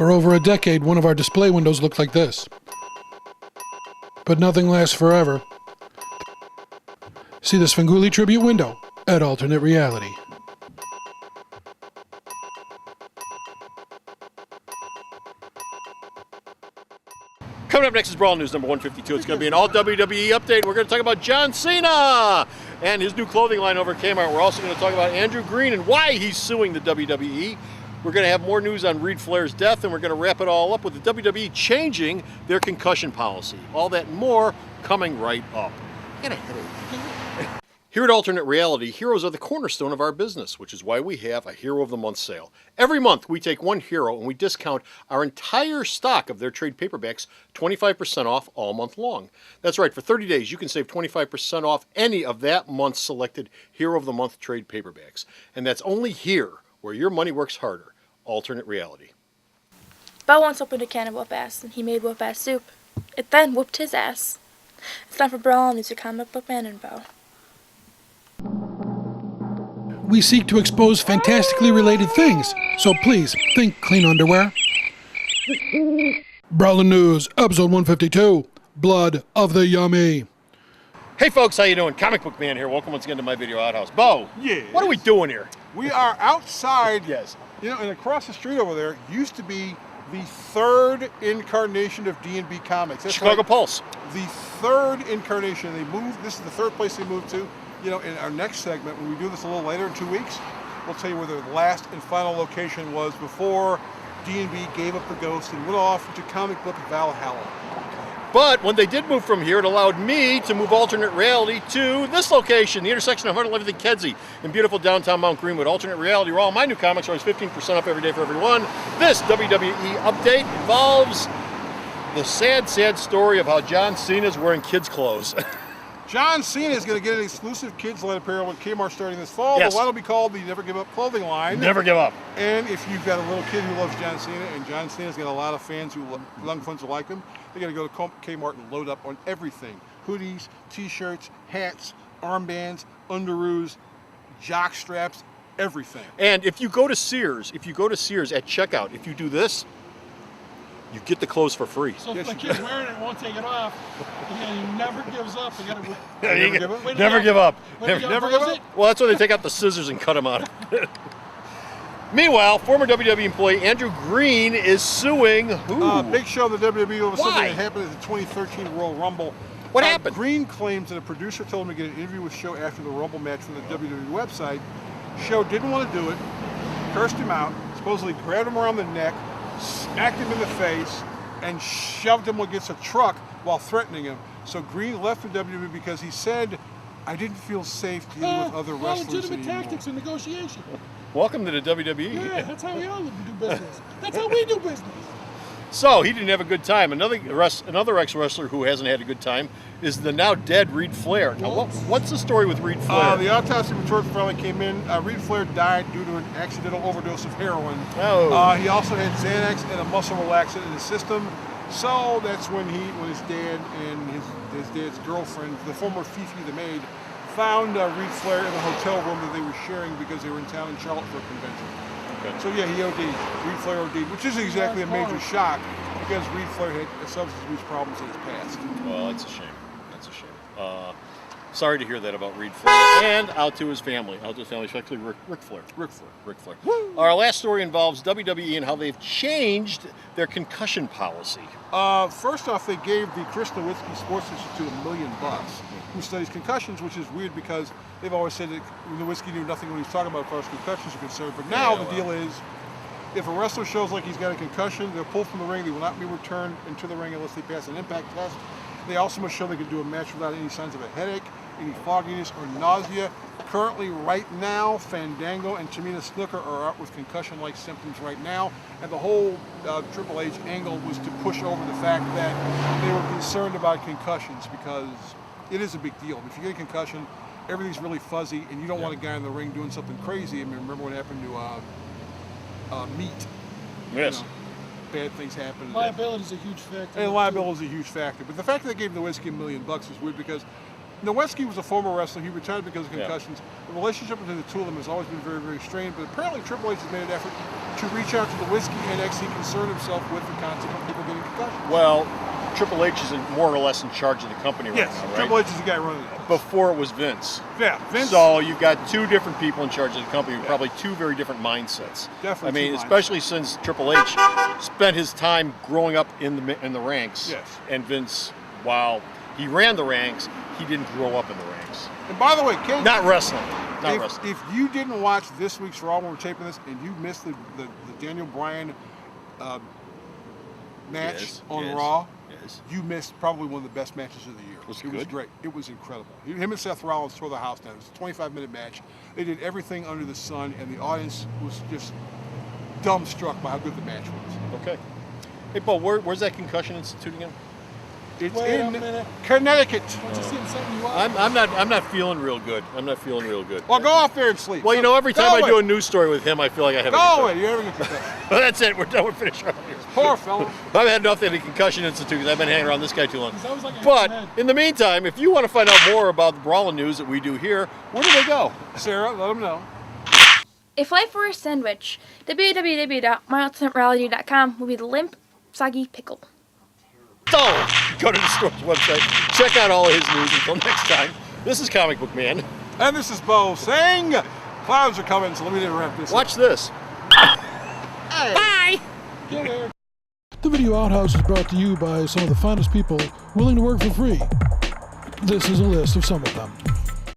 For over a decade, one of our display windows looked like this. But nothing lasts forever. See the Svengoolie tribute window at Alternate Reality. Coming up next is Brawl News number 152. It's going to be an all WWE update. We're going to talk about John Cena and his new clothing line over at Kmart. We're also going to talk about Andrew Green and why he's suing the WWE. We're going to have more news on Reid Flair's death, and we're going to wrap it all up with the WWE changing their concussion policy. All that and more coming right up. I got a headache. Here at Alternate Reality, heroes are the cornerstone of our business, which is why we have a Hero of the Month sale. Every month, we take one hero and we discount our entire stock of their trade paperbacks 25% off all month long. That's right, for 30 days, you can save 25% off any of that month's selected Hero of the Month trade paperbacks. And that's only here, where your money works harder. Alternate Reality. Bo once opened a can of whoop-ass, and he made whoop-ass soup. It then whooped his ass. It's time for Brawl News, your comic book man and Bo. We seek to expose fantastically related things, so please think clean underwear. Brawling News, episode 152, Blood of the Yummy. Hey folks, how you doing? Comic Book Man here. Welcome once again to my video outhouse. Bo, yes. What are we doing here? We are outside, Yes. you know, and across the street over there used to be the third incarnation of D&B Comics. That's Chicago right, Pulse. the third incarnation. They moved, this is the third place they moved to. You know, in our next segment, when we do this a little later in 2 weeks, we'll tell you where their last and final location was before D&B gave up the ghost and went off into comic book Valhalla. But when they did move from here, it allowed me to move Alternate Reality to this location, the intersection of 111th and Kedzie in beautiful downtown Mount Greenwood. Alternate Reality, where all my new comics are always 15% off every day for everyone. This WWE update involves the sad, sad story of how John Cena is wearing kids' clothes. John Cena is going to get an exclusive kids line apparel with Kmart starting this fall. Yes. The line will be called the Never Give Up clothing line. Never give up. And if you've got a little kid who loves John Cena, and John Cena's got a lot of fans who young fans who like him, they're going to go to Kmart and load up on everything: hoodies, t-shirts, hats, armbands, underoos, jock straps, everything. And if you go to Sears, at checkout, if you do this, you get the clothes for free. So if the kid's wearing it and won't take it off, he never gives up. You gotta Never give up. Never give up. Well, that's why they take out the scissors and cut them out. Meanwhile, former WWE employee Andrew Green is suing who? Big show in the WWE over something Why? that happened at the 2013 Royal Rumble. What happened? Green claims that a producer told him to get an interview with Show after the Rumble match from the WWE website. Show didn't want to do it, cursed him out, supposedly grabbed him around the neck, smacked him in the face, and shoved him against a truck while threatening him. So Green left the WWE because he said, "I didn't feel safe dealing with other wrestlers legitimate anymore." tactics in negotiation. Welcome to the WWE. Yeah, that's how we all do business. That's how we do business. So he didn't have a good time. Another ex-wrestler who hasn't had a good time is the now dead Reid Flair. Now, what's the story with Reid Flair? The autopsy report finally came in. Reid Flair died due to an accidental overdose of heroin. Oh. He also had Xanax and a muscle relaxant in his system. So that's when his dad and his dad's girlfriend, the former Fifi the maid, found Reid Flair in the hotel room that they were sharing because they were in town in Charlotte for a convention. Okay. So yeah, he OD'd. Reid Flair OD'd, which isn't exactly a major shock because Reid Flair had substance abuse problems in his past. Well, that's a shame. That's a shame. Sorry to hear that about Reid Flair. And out to his family, especially Ric Flair. Ric Flair. Our last story involves WWE and how they've changed their concussion policy. First off, they gave the Chris Nowitzki Sports Institute $1 million, who studies concussions, which is weird because they've always said that Nowitzki knew nothing when he was talking about as far as concussions are concerned. But now the deal is, if a wrestler shows like he's got a concussion, they're pulled from the ring. They will not be returned into the ring unless they pass an impact test. They also must show they can do a match without any signs of a headache, any fogginess, or nausea. Currently, right now, Fandango and Tamina Snuka are out with concussion-like symptoms right now, and the whole Triple H angle was to push over the fact that they were concerned about concussions because it is a big deal. If you get a concussion, everything's really fuzzy, and you don't want a guy in the ring doing something crazy. I mean, remember what happened to Meat? Yes. You know, bad things happen. Liability is a huge factor. And liability is a huge factor. But the fact that they gave Nowitzki $1 million is weird because Nowitzki was a former wrestler. He retired because of concussions. The relationship between the two of them has always been very, very strained, but apparently Triple H has made an effort to reach out to the Whiskey and he concerned himself with the concept of people getting concussions. Well, Triple H is more or less in charge of the company right now, right? Triple H is the guy running it. Before it was Vince. Yeah, Vince. So you've got two different people in charge of the company, probably two very different mindsets. Definitely. I mean, especially since Triple H spent his time growing up in the ranks. Yes. And Vince, while he ran the ranks, he didn't grow up in the ranks. And by the way, King, not wrestling. If you didn't watch this week's Raw when we're taping this, and you missed the Daniel Bryan match on Raw, you missed probably one of the best matches of the year. It was great. It was incredible. Him and Seth Rollins tore the house down. It was a 25-minute match. They did everything under the sun, and the audience was just dumbstruck by how good the match was. Okay. Hey, Paul, where's that Concussion Institute again? It's in Connecticut. I'm not feeling real good. I'm not feeling real good. Well, go off there and sleep. Well, you know, every time I do a news story with him, I feel like I have a concussion. Go away. You're having a concussion. Well, that's it. We're done. We're finished. Poor fellow. I've had enough at the Concussion Institute because I've been hanging around this guy too long. But in the meantime, if you want to find out more about the Brawling news that we do here, where do they go? Sarah, let them know. If life were a sandwich, www.myultimatereality.com will be the limp, soggy pickle. So, go to the store's website, check out all of his news. Until next time, this is Comic Book Man. And this is Bo saying, clouds are coming, so let me wrap this Watch this. Bye! Get here. The Video Outhouse is brought to you by some of the finest people willing to work for free. This is a list of some of them.